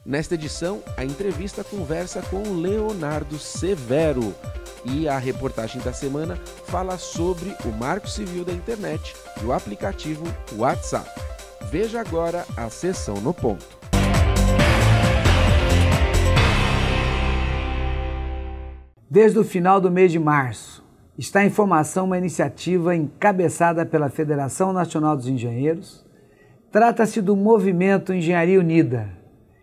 Nesta edição, a entrevista conversa com Leonardo Severo e a reportagem da semana fala sobre o Marco Civil da Internet e o aplicativo WhatsApp. Veja agora a sessão no ponto. Desde o final do mês de março, está em formação uma iniciativa encabeçada pela Federação Nacional dos Engenheiros. Trata-se do Movimento Engenharia Unida,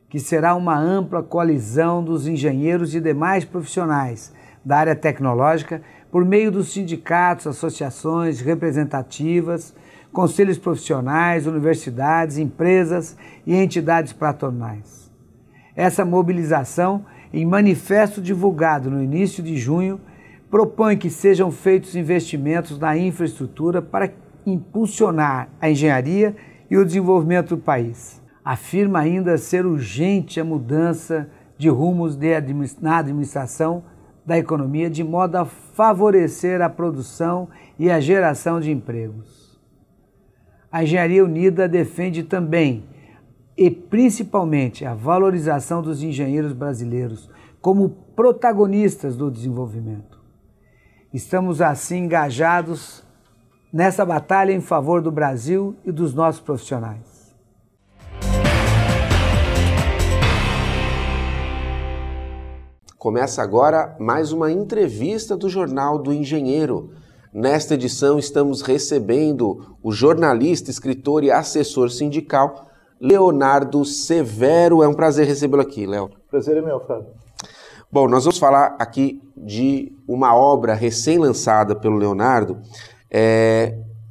que será uma ampla coalizão dos engenheiros e demais profissionais da área tecnológica por meio dos sindicatos, associações representativas, conselhos profissionais, universidades, empresas e entidades patronais. Essa mobilização, em manifesto divulgado no início de junho, propõe que sejam feitos investimentos na infraestrutura para impulsionar a engenharia e o desenvolvimento do país. Afirma ainda ser urgente a mudança de rumos na administração da economia, de modo a favorecer a produção e a geração de empregos. A Engenharia Unida defende também e principalmente a valorização dos engenheiros brasileiros como protagonistas do desenvolvimento. Estamos assim engajados nessa batalha em favor do Brasil e dos nossos profissionais. Começa agora mais uma entrevista do Jornal do Engenheiro. Nesta edição estamos recebendo o jornalista, escritor e assessor sindical Leonardo Severo. É um prazer recebê-lo aqui, Léo. Prazer é meu, Fábio. Bom, nós vamos falar aqui de uma obra recém-lançada pelo Leonardo,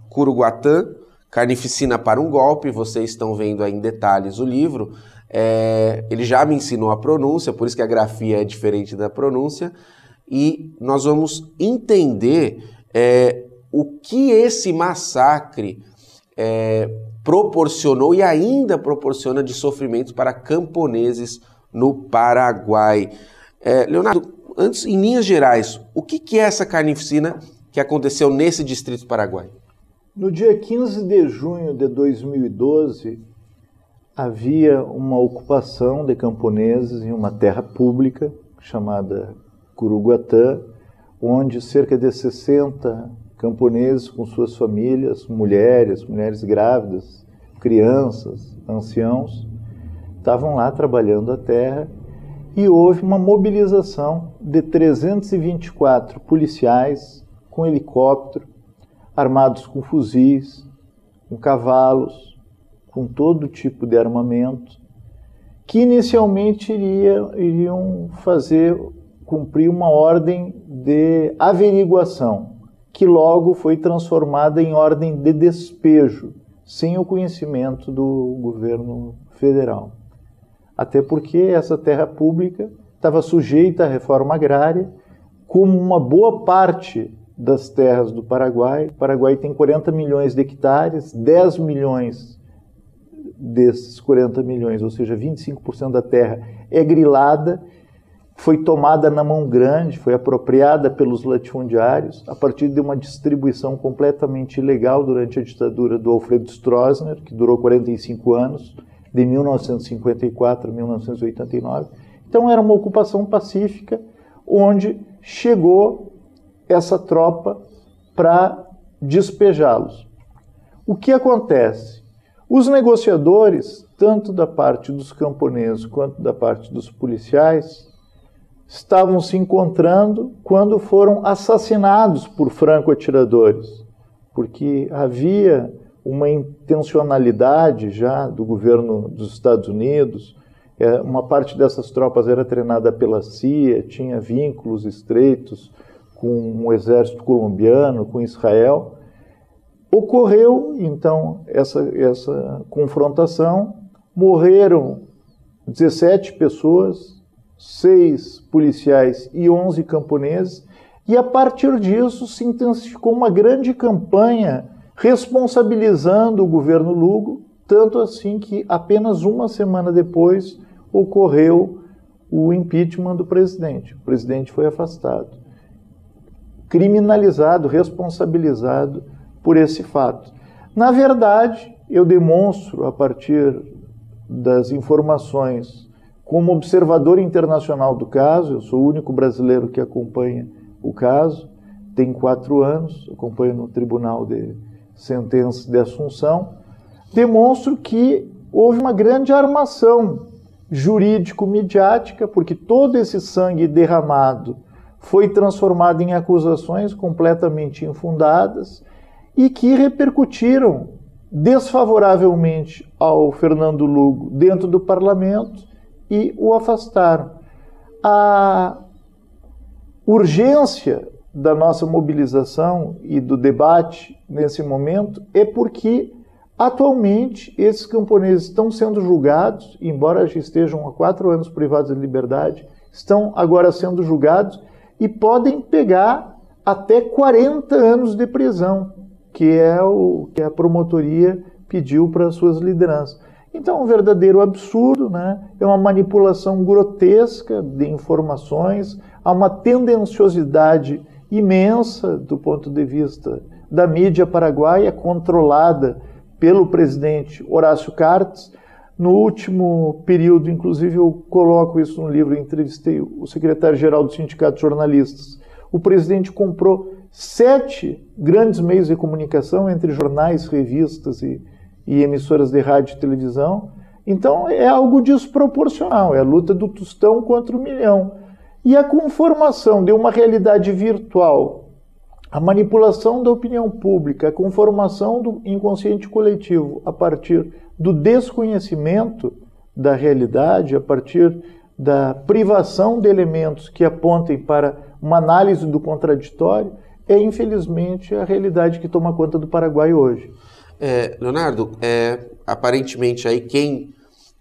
Curuguatã, Carnificina para um Golpe. Vocês estão vendo aí em detalhes o livro. Ele já me ensinou a pronúncia, por isso que a grafia é diferente da pronúncia. E nós vamos entender o que esse massacre proporcionou e ainda proporciona de sofrimentos para camponeses no Paraguai. Leonardo, antes, em linhas gerais, o que é essa carnificina que aconteceu nesse distrito paraguaio? No dia 15 de junho de 2012, havia uma ocupação de camponeses em uma terra pública chamada Curuguatã, onde cerca de 60 camponeses com suas famílias, mulheres grávidas, crianças, anciãos, estavam lá trabalhando a terra e houve uma mobilização de 324 policiais com helicóptero, armados com fuzis, com cavalos, com todo tipo de armamento, que inicialmente iriam cumprir uma ordem de averiguação, que logo foi transformada em ordem de despejo, sem o conhecimento do governo federal. Até porque essa terra pública estava sujeita à reforma agrária, como uma boa parte das terras do Paraguai. O Paraguai tem 40 milhões de hectares, 10 milhões desses 40 milhões, ou seja, 25% da terra é grilada, foi tomada na mão grande, foi apropriada pelos latifundiários a partir de uma distribuição completamente ilegal durante a ditadura do Alfredo Stroessner, que durou 45 anos, de 1954 a 1989. Então era uma ocupação pacífica, onde chegou essa tropa para despejá-los. O que acontece? Os negociadores, tanto da parte dos camponeses quanto da parte dos policiais, estavam se encontrando quando foram assassinados por franco-atiradores, porque havia uma intencionalidade já do governo dos Estados Unidos. Uma parte dessas tropas era treinada pela CIA, tinha vínculos estreitos com o exército colombiano, com Israel. Ocorreu, então, essa confrontação, morreram 17 pessoas, 6 policiais e 11 camponeses, e a partir disso se intensificou uma grande campanha responsabilizando o governo Lugo, tanto assim que apenas uma semana depois ocorreu o impeachment do presidente. O presidente foi afastado, criminalizado, responsabilizado por esse fato. Na verdade, eu demonstro, a partir das informações como observador internacional do caso, eu sou o único brasileiro que acompanha o caso, tem 4 anos, acompanho no Tribunal de Sentenças de Assunção, demonstro que houve uma grande armação jurídico-midiática, porque todo esse sangue derramado foi transformado em acusações completamente infundadas e que repercutiram desfavoravelmente ao Fernando Lugo dentro do parlamento e o afastaram. A urgência da nossa mobilização e do debate nesse momento é porque atualmente esses camponeses estão sendo julgados, embora já estejam há 4 anos privados de liberdade, estão agora sendo julgados e podem pegar até 40 anos de prisão, que é o que a promotoria pediu para suas lideranças. Então é um verdadeiro absurdo, né? É uma manipulação grotesca de informações, há uma tendenciosidade imensa do ponto de vista da mídia paraguaia, controlada pelo presidente Horácio Cartes. No último período, inclusive eu coloco isso no livro, eu entrevistei o secretário-geral do Sindicato de Jornalistas. O presidente comprou 7 grandes meios de comunicação, entre jornais, revistas e emissoras de rádio e televisão. Então é algo desproporcional, é a luta do tostão contra o milhão. E a conformação de uma realidade virtual, a manipulação da opinião pública, a conformação do inconsciente coletivo a partir do desconhecimento da realidade, a partir da privação de elementos que apontem para uma análise do contraditório, é infelizmente a realidade que toma conta do Paraguai hoje. Leonardo, aparentemente aí quem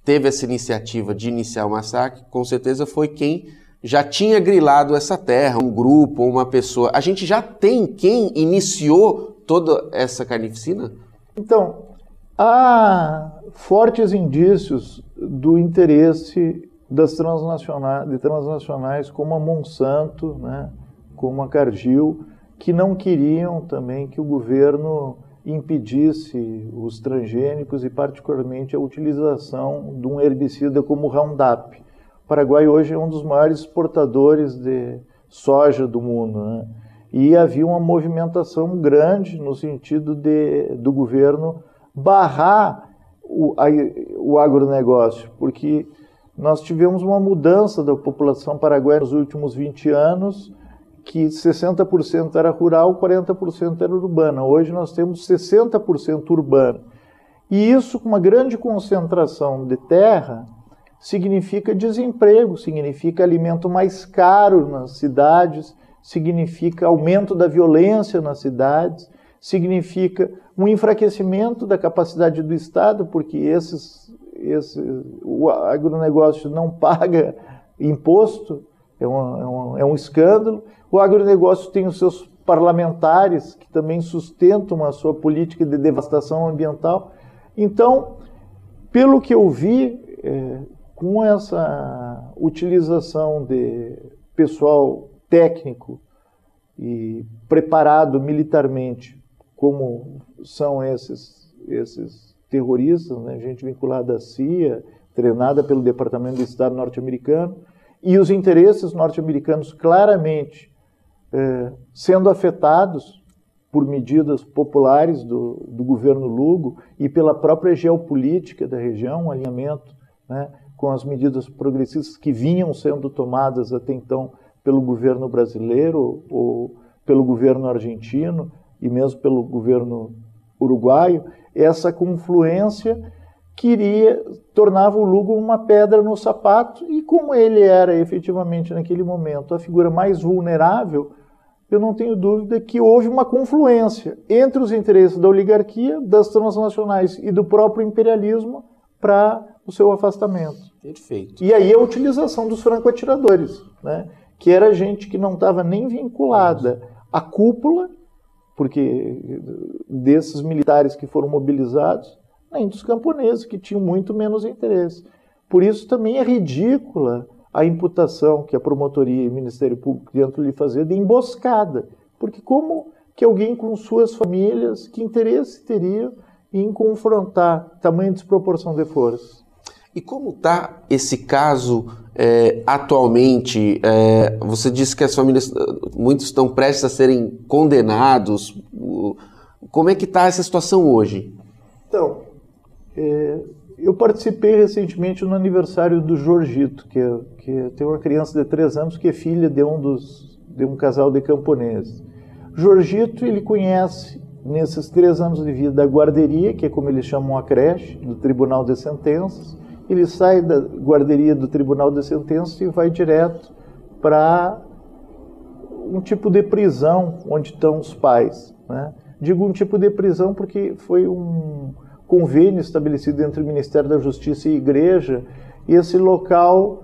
teve essa iniciativa de iniciar o massacre, com certeza foi quem já tinha grilado essa terra, um grupo, uma pessoa. A gente já tem quem iniciou toda essa carnificina? Então, há fortes indícios do interesse das transnacionais como a Monsanto, né, como a Cargill, que não queriam também que o governo impedisse os transgênicos e particularmente a utilização de um herbicida como o Roundup. O Paraguai hoje é um dos maiores exportadores de soja do mundo, né? E havia uma movimentação grande no sentido do governo barrar o agronegócio, porque nós tivemos uma mudança da população paraguaia nos últimos 20 anos, que 60% era rural, 40% era urbana. Hoje nós temos 60% urbano. E isso, com uma grande concentração de terra, significa desemprego, significa alimento mais caro nas cidades, significa aumento da violência nas cidades, significa um enfraquecimento da capacidade do Estado, porque o agronegócio não paga imposto, é um escândalo. O agronegócio tem os seus parlamentares que também sustentam a sua política de devastação ambiental. Então, pelo que eu vi, com essa utilização de pessoal técnico e preparado militarmente, como são esses terroristas, né, gente vinculada à CIA, treinada pelo Departamento de Estado norte-americano, e os interesses norte-americanos claramente sendo afetados por medidas populares do governo Lugo e pela própria geopolítica da região, um alinhamento, né, com as medidas progressistas que vinham sendo tomadas até então pelo governo brasileiro ou pelo governo argentino e mesmo pelo governo uruguaio. Essa confluência tornava o Lugo uma pedra no sapato, e como ele era efetivamente naquele momento a figura mais vulnerável, eu não tenho dúvida que houve uma confluência entre os interesses da oligarquia, das transnacionais e do próprio imperialismo para o seu afastamento. Perfeito. E aí a utilização dos franco-atiradores, né, que era gente que não estava nem vinculada à cúpula, porque desses militares que foram mobilizados, nem dos camponeses, que tinham muito menos interesse. Por isso também é ridícula a imputação que a promotoria e o Ministério Público tentam lhe fazer de emboscada. Porque como que alguém com suas famílias, que interesse teria em confrontar tamanha desproporção de forças? E como está esse caso atualmente? Você disse que as famílias, muitos estão prestes a serem condenados. Como é que está essa situação hoje? Então, eu participei recentemente no aniversário do Jorgito, que tem uma criança de 3 anos que é filha de um casal de camponeses. Jorgito, ele conhece, nesses 3 anos de vida, a guarderia, que é como eles chamam a creche, do Tribunal de Sentenças. Ele sai da guarderia do Tribunal de Sentenças e vai direto para um tipo de prisão onde estão os pais, né? Digo um tipo de prisão porque foi um convênio estabelecido entre o Ministério da Justiça e a Igreja, e esse local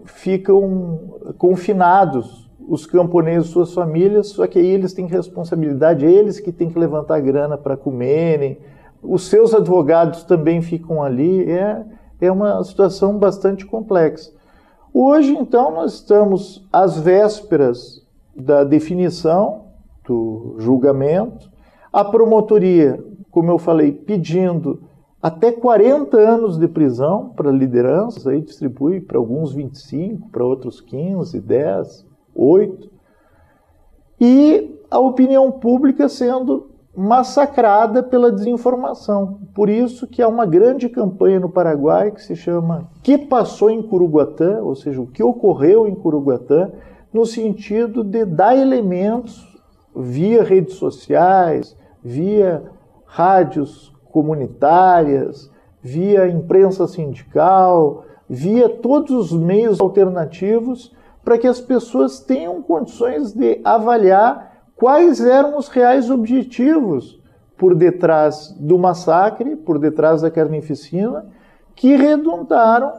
ficam confinados os camponeses e suas famílias, só que aí eles têm responsabilidade, eles que têm que levantar grana para comerem, os seus advogados também ficam ali, é uma situação bastante complexa. Hoje, então, nós estamos às vésperas da definição do julgamento, a promotoria, como eu falei, pedindo até 40 anos de prisão para lideranças, aí distribui para alguns 25, para outros 15, 10, 8, e a opinião pública sendo massacrada pela desinformação. Por isso que há uma grande campanha no Paraguai que se chama Que Passou em Curuguatã, ou seja, o que ocorreu em Curuguatã, no sentido de dar elementos via redes sociais, via rádios comunitárias, via imprensa sindical, via todos os meios alternativos para que as pessoas tenham condições de avaliar quais eram os reais objetivos por detrás do massacre, por detrás da carnificina, que redundaram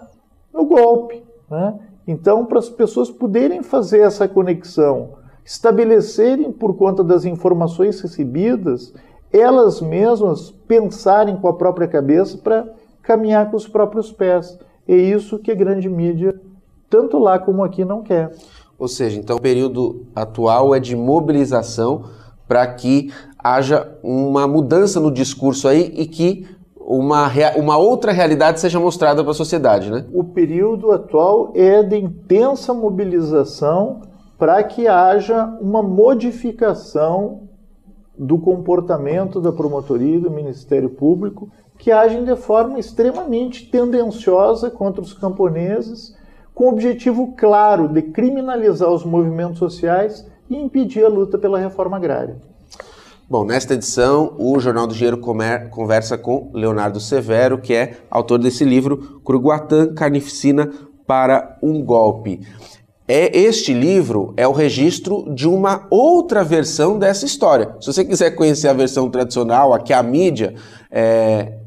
no golpe, né? Então, para as pessoas poderem fazer essa conexão, estabelecerem, por conta das informações recebidas, elas mesmas pensarem com a própria cabeça para caminhar com os próprios pés. É isso que a grande mídia, tanto lá como aqui, não quer. Ou seja, então o período atual é de mobilização para que haja uma mudança no discurso aí e que uma outra realidade seja mostrada para a sociedade, né? O período atual é de intensa mobilização para que haja uma modificação do comportamento da promotoria e do Ministério Público, que agem de forma extremamente tendenciosa contra os camponeses, com o objetivo claro de criminalizar os movimentos sociais e impedir a luta pela reforma agrária. Bom, nesta edição, o Jornal do Engenheiro conversa com Leonardo Severo, que é autor desse livro, Curuguatã, Carnificina para um Golpe. Este livro é o registro de uma outra versão dessa história. Se você quiser conhecer a versão tradicional, a que a mídia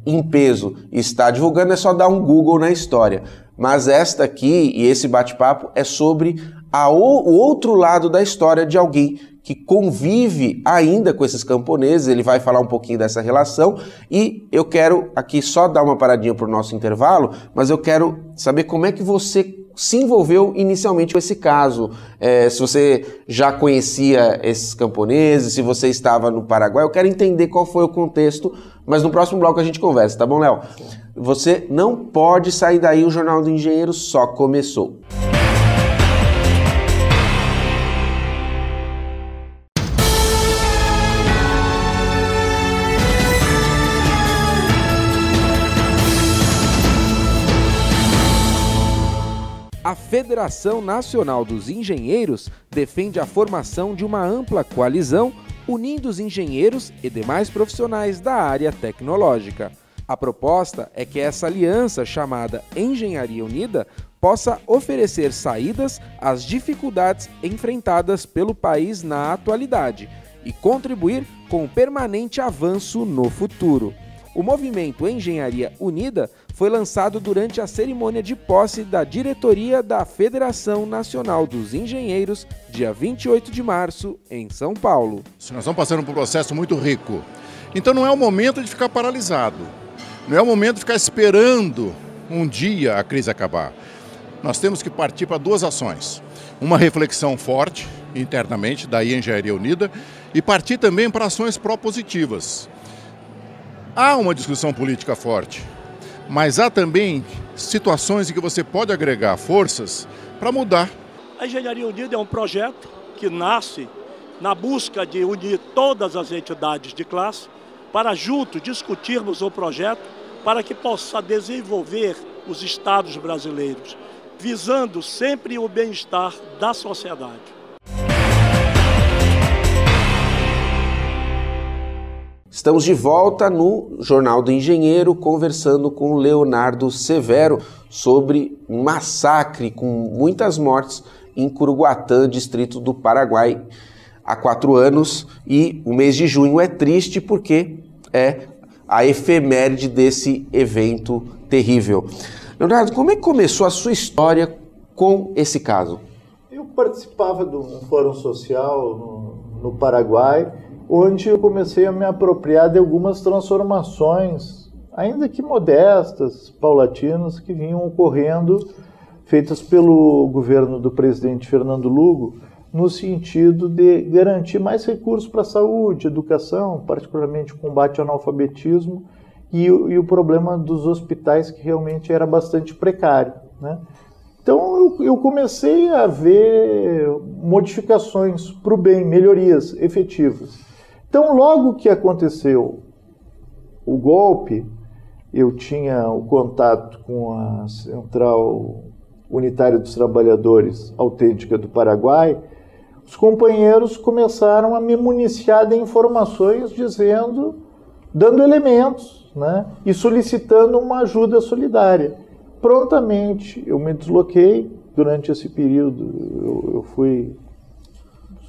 em peso está divulgando, é só dar um Google na história. Mas esta aqui e esse bate-papo é sobre o outro lado da história de alguém que convive ainda com esses camponeses. Ele vai falar um pouquinho dessa relação e eu quero aqui só dar uma paradinha para o nosso intervalo, mas eu quero saber como é que você se envolveu inicialmente com esse caso, se você já conhecia esses camponeses, se você estava no Paraguai. Eu quero entender qual foi o contexto, mas no próximo bloco a gente conversa, tá bom, Léo? Você não pode sair daí, o Jornal do Engenheiro só começou. A Federação Nacional dos Engenheiros defende a formação de uma ampla coalizão unindo os engenheiros e demais profissionais da área tecnológica. A proposta é que essa aliança, chamada Engenharia Unida, possa oferecer saídas às dificuldades enfrentadas pelo país na atualidade e contribuir com o permanente avanço no futuro. O movimento Engenharia Unida foi lançado durante a cerimônia de posse da diretoria da Federação Nacional dos Engenheiros, dia 28 de março, em São Paulo. Nós estamos passando por um processo muito rico. Então não é o momento de ficar paralisado. Não é o momento de ficar esperando um dia a crise acabar. Nós temos que partir para 2 ações. Uma reflexão forte internamente, daí a Engenharia Unida, e partir também para ações propositivas. Há uma discussão política forte, mas há também situações em que você pode agregar forças para mudar. A Engenharia Unida é um projeto que nasce na busca de unir todas as entidades de classe para juntos discutirmos o projeto para que possa desenvolver os estados brasileiros, visando sempre o bem-estar da sociedade. Estamos de volta no Jornal do Engenheiro, conversando com Leonardo Severo sobre um massacre com muitas mortes em Curuguatã, distrito do Paraguai, há 4 anos. E o mês de junho é triste porque é a efeméride desse evento terrível. Leonardo, como é que começou a sua história com esse caso? Eu participava de um fórum social no Paraguai, onde eu comecei a me apropriar de algumas transformações, ainda que modestas, paulatinas, que vinham ocorrendo, feitas pelo governo do presidente Fernando Lugo, no sentido de garantir mais recursos para a saúde, educação, particularmente o combate ao analfabetismo e o problema dos hospitais, que realmente era bastante precário, né? Então eu comecei a ver modificações para o bem, melhorias efetivas. Então, logo que aconteceu o golpe, eu tinha o contato com a Central Unitária dos Trabalhadores Autêntica do Paraguai. Os companheiros começaram a me municiar de informações dando elementos, né, e solicitando uma ajuda solidária. Prontamente eu me desloquei. Durante esse período eu fui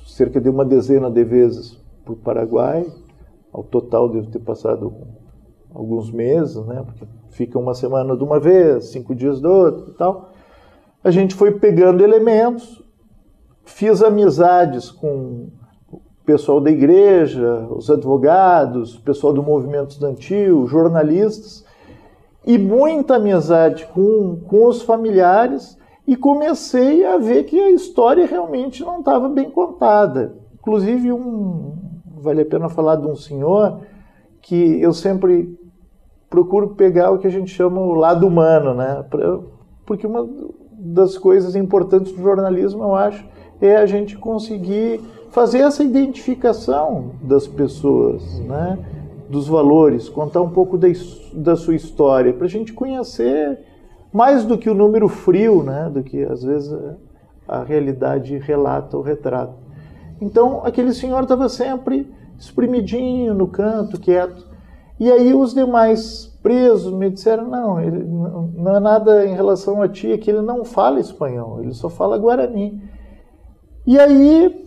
cerca de uma dezena de vezes para o Paraguai. Ao total devo ter passado alguns meses, né, porque fica uma semana de uma vez, 5 dias de outra e tal. A gente foi pegando elementos, fiz amizades com o pessoal da igreja, os advogados, o pessoal do movimento estudantil, jornalistas, e muita amizade com os familiares, e comecei a ver que a história realmente não estava bem contada. Inclusive, vale a pena falar de um senhor que eu sempre procuro pegar o que a gente chama o lado humano, né? Porque uma das coisas importantes do jornalismo, eu acho, é a gente conseguir fazer essa identificação das pessoas, né? Dos valores, contar um pouco da sua história, para a gente conhecer mais do que o número frio, né? Do que às vezes a realidade relata ou retrata. Então, aquele senhor estava sempre espremidinho no canto, quieto. E aí os demais presos me disseram, não é nada em relação a ti, é que ele não fala espanhol, ele só fala guarani. E aí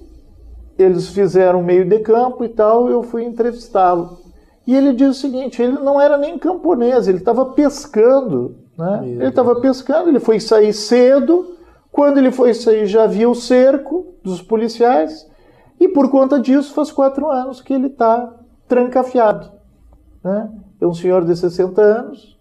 eles fizeram meio de campo e tal, eu fui entrevistá-lo. E ele diz o seguinte, ele não era nem camponês, ele estava pescando, né? Ele estava pescando, ele foi sair cedo, quando ele foi sair já havia o cerco dos policiais, e por conta disso faz 4 anos que ele está trancafiado, né? É um senhor de 60 anos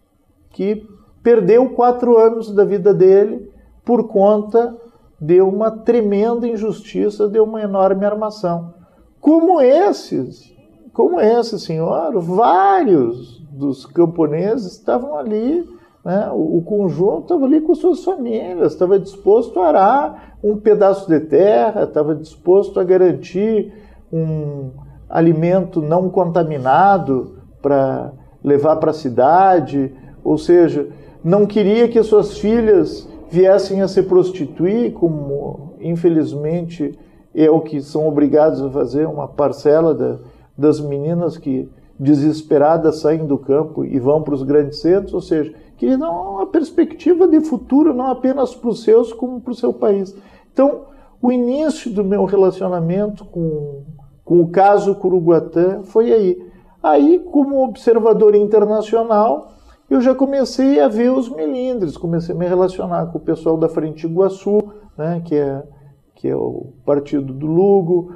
que perdeu 4 anos da vida dele por conta de uma tremenda injustiça, de uma enorme armação. Como esse senhor, vários dos camponeses estavam ali, né? O conjunto estava ali com suas famílias, estava disposto a arar um pedaço de terra, estava disposto a garantir um alimento não contaminado para levar para a cidade, ou seja, não queria que suas filhas viessem a se prostituir, como infelizmente é o que são obrigados a fazer uma parcela das meninas que desesperadas saem do campo e vão para os grandes centros, ou seja, queria dar uma perspectiva de futuro não apenas para os seus, como para o seu país. Então, o início do meu relacionamento com o caso Curuguatã foi aí. Aí, como observador internacional, eu já comecei a ver os melindres, comecei a me relacionar com o pessoal da Frente Iguaçu, né, que é o partido do Lugo,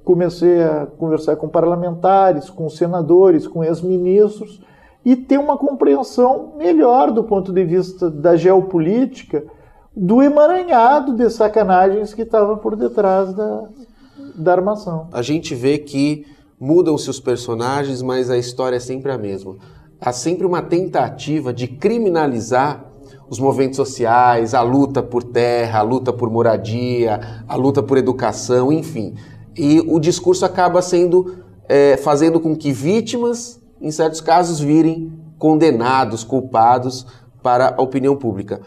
comecei a conversar com parlamentares, com senadores, com ex-ministros, e ter uma compreensão melhor do ponto de vista da geopolítica, do emaranhado de sacanagens que estava por detrás da armação. A gente vê que mudam-se os personagens, mas a história é sempre a mesma. há sempre uma tentativa de criminalizar os movimentos sociais, a luta por terra, a luta por moradia, a luta por educação, enfim. E o discurso acaba fazendo com que vítimas, em certos casos, virem condenados, culpados para a opinião pública.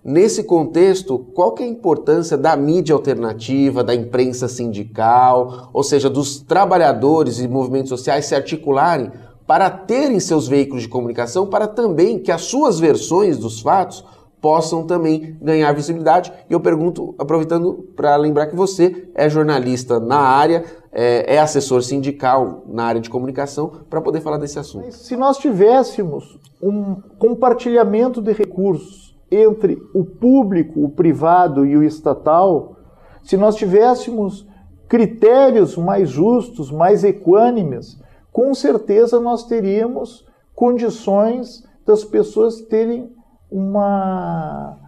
Nesse contexto, qual que é a importância da mídia alternativa, da imprensa sindical, ou seja, dos trabalhadores e movimentos sociais se articularem para terem seus veículos de comunicação, para também que as suas versões dos fatos possam também ganhar visibilidade? E eu pergunto, aproveitando para lembrar que você é jornalista na área, é assessor sindical na área de comunicação, para poder falar desse assunto. Se nós tivéssemos um compartilhamento de recursos entre o público, o privado e o estatal, se nós tivéssemos critérios mais justos, mais equânimes, com certeza nós teríamos condições das pessoas terem uma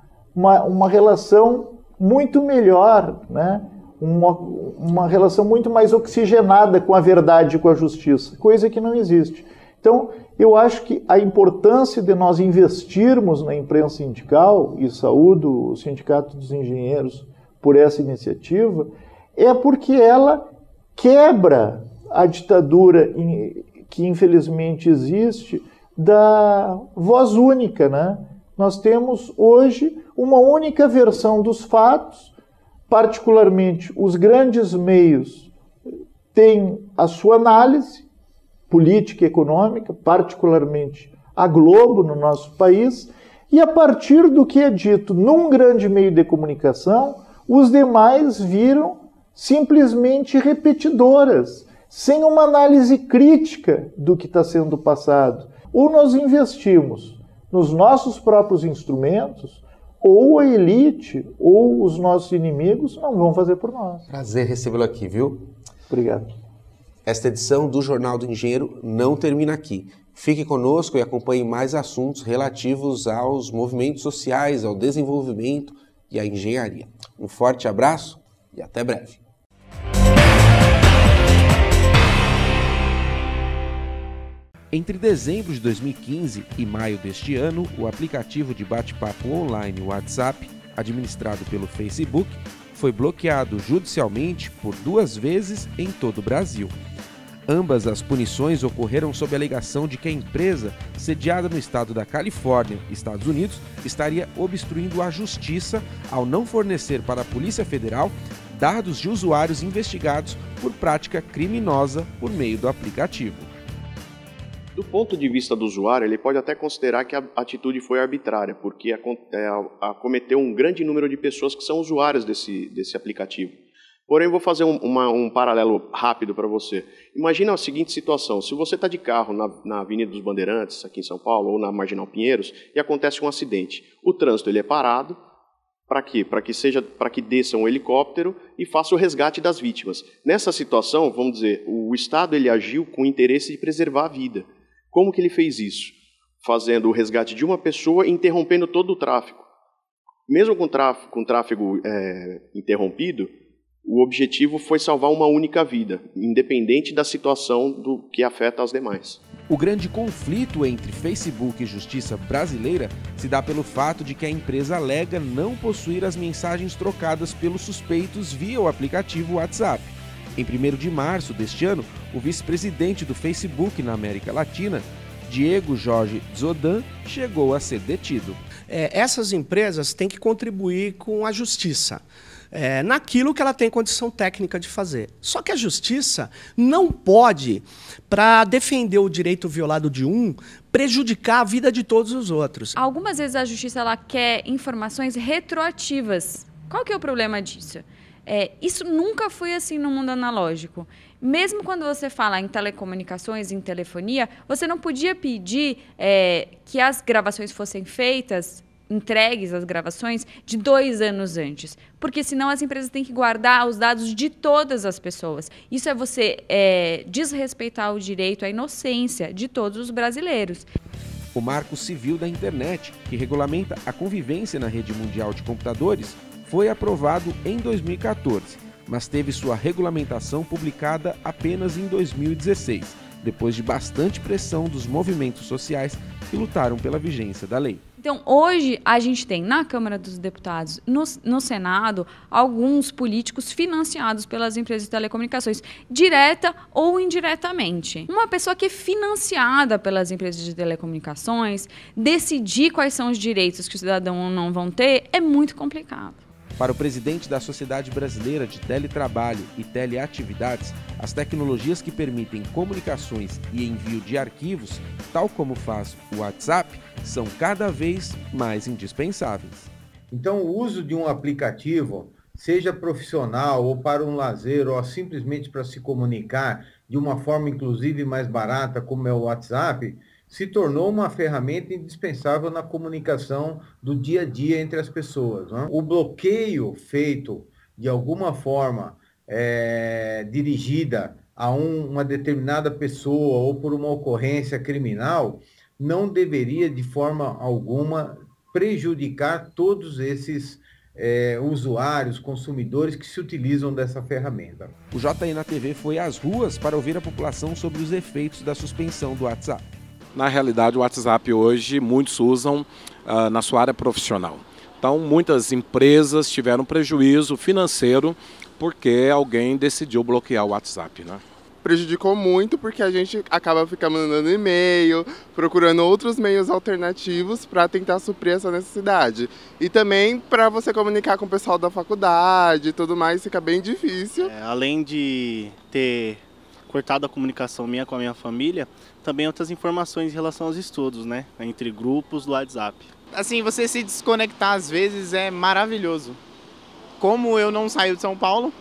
relação muito melhor, né? Uma relação muito mais oxigenada com a verdade e com a justiça, coisa que não existe. Então, eu acho que a importância de nós investirmos na imprensa sindical, e saúdo o Sindicato dos Engenheiros por essa iniciativa, é porque ela quebra a ditadura que infelizmente existe da voz única, né? Nós temos hoje uma única versão dos fatos, particularmente os grandes meios têm a sua análise política e econômica, particularmente a Globo no nosso país, e a partir do que é dito num grande meio de comunicação, os demais viram simplesmente repetidoras, sem uma análise crítica do que está sendo passado. Ou nós investimos nos nossos próprios instrumentos, ou a elite, ou os nossos inimigos não vão fazer por nós. Prazer recebê-lo aqui, viu? Obrigado. Esta edição do Jornal do Engenheiro não termina aqui. Fique conosco e acompanhe mais assuntos relativos aos movimentos sociais, ao desenvolvimento e à engenharia. Um forte abraço e até breve. Entre dezembro de 2015 e maio deste ano, o aplicativo de bate-papo online WhatsApp, administrado pelo Facebook, foi bloqueado judicialmente por 2 vezes em todo o Brasil. Ambas as punições ocorreram sob a alegação de que a empresa, sediada no estado da Califórnia, Estados Unidos, estaria obstruindo a justiça ao não fornecer para a Polícia Federal dados de usuários investigados por prática criminosa por meio do aplicativo. Do ponto de vista do usuário, ele pode até considerar que a atitude foi arbitrária, porque acometeu um grande número de pessoas que são usuários desse aplicativo. Porém, vou fazer um paralelo rápido para você. Imagina a seguinte situação: se você está de carro na Avenida dos Bandeirantes, aqui em São Paulo, ou na Marginal Pinheiros, e acontece um acidente. O trânsito ele é parado. Para quê? Para que desça um helicóptero e faça o resgate das vítimas. Nessa situação, vamos dizer, o Estado ele agiu com o interesse de preservar a vida. Como que ele fez isso? Fazendo o resgate de uma pessoa e interrompendo todo o tráfego. Mesmo com o tráfego interrompido, o objetivo foi salvar uma única vida, independente da situação do que afeta as demais. O grande conflito entre Facebook e Justiça brasileira se dá pelo fato de que a empresa alega não possuir as mensagens trocadas pelos suspeitos via o aplicativo WhatsApp. Em 1º de março deste ano, o vice-presidente do Facebook na América Latina, Diego Jorge Zodan, chegou a ser detido. Essas empresas têm que contribuir com a justiça, naquilo que ela tem condição técnica de fazer. Só que a justiça não pode, para defender o direito violado de um, prejudicar a vida de todos os outros. Algumas vezes a justiça ela quer informações retroativas. Qual que é o problema disso? Isso nunca foi assim no mundo analógico. Mesmo quando você fala em telecomunicações, em telefonia, você não podia pedir que as gravações fossem feitas, entregues as gravações, de 2 anos antes. Porque senão as empresas têm que guardar os dados de todas as pessoas. Isso é você desrespeitar o direito à inocência de todos os brasileiros. O Marco Civil da Internet, que regulamenta a convivência na rede mundial de computadores, foi aprovado em 2014, mas teve sua regulamentação publicada apenas em 2016. depois de bastante pressão dos movimentos sociais que lutaram pela vigência da lei. Então, hoje, a gente tem na Câmara dos Deputados, no Senado, alguns políticos financiados pelas empresas de telecomunicações, direta ou indiretamente. Uma pessoa que é financiada pelas empresas de telecomunicações, decidir quais são os direitos que o cidadão não vão ter, é muito complicado. Para o presidente da Sociedade Brasileira de Teletrabalho e Teleatividades, as tecnologias que permitem comunicações e envio de arquivos, tal como faz o WhatsApp, são cada vez mais indispensáveis. Então, o uso de um aplicativo, seja profissional ou para um lazer ou simplesmente para se comunicar de uma forma inclusive mais barata, como é o WhatsApp, se tornou uma ferramenta indispensável na comunicação do dia a dia entre as pessoas, né? O bloqueio feito de alguma forma dirigida a uma determinada pessoa ou por uma ocorrência criminal não deveria de forma alguma prejudicar todos esses usuários, consumidores que se utilizam dessa ferramenta. O JN TV foi às ruas para ouvir a população sobre os efeitos da suspensão do WhatsApp. Na realidade, o WhatsApp hoje muitos usam na sua área profissional. Então, muitas empresas tiveram prejuízo financeiro porque alguém decidiu bloquear o WhatsApp, né? Prejudicou muito porque a gente acaba ficando mandando e-mail, procurando outros meios alternativos para tentar suprir essa necessidade. E também para você comunicar com o pessoal da faculdade e tudo mais, fica bem difícil. Além de ter cortado a comunicação minha com a minha família, também outras informações em relação aos estudos, né? Entre grupos do WhatsApp. Assim, você se desconectar às vezes é maravilhoso. Como eu não saio de São Paulo,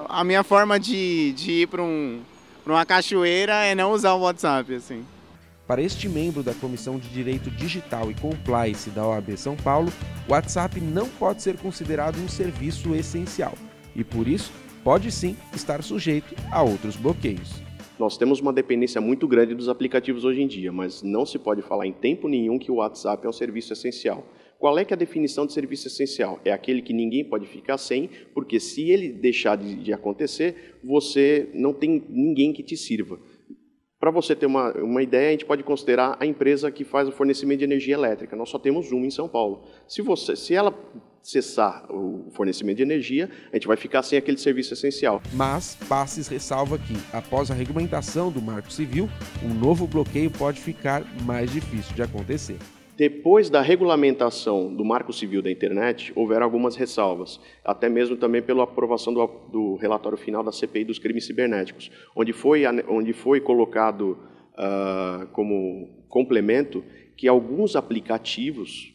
a minha forma de ir para uma cachoeira é não usar o WhatsApp, assim. Para este membro da Comissão de Direito Digital e Compliance da OAB São Paulo, o WhatsApp não pode ser considerado um serviço essencial e, por isso, pode sim estar sujeito a outros bloqueios. Nós temos uma dependência muito grande dos aplicativos hoje em dia, mas não se pode falar em tempo nenhum que o WhatsApp é um serviço essencial. Qual é que é a definição de serviço essencial? É aquele que ninguém pode ficar sem, porque se ele deixar de acontecer, você não tem ninguém que te sirva. Para você ter uma ideia, a gente pode considerar a empresa que faz o fornecimento de energia elétrica. Nós só temos uma em São Paulo. Se ela cessar o fornecimento de energia, a gente vai ficar sem aquele serviço essencial. Mas Passes ressalva que, após a regulamentação do Marco Civil, um novo bloqueio pode ficar mais difícil de acontecer. Depois da regulamentação do Marco Civil da Internet, houveram algumas ressalvas, até mesmo também pela aprovação do relatório final da CPI dos crimes cibernéticos, onde foi colocado como complemento que alguns aplicativos,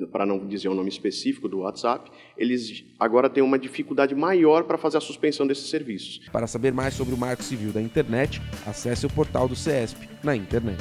para não dizer o nome específico do WhatsApp, eles agora têm uma dificuldade maior para fazer a suspensão desses serviços. Para saber mais sobre o Marco Civil da Internet, acesse o portal do CESP na internet.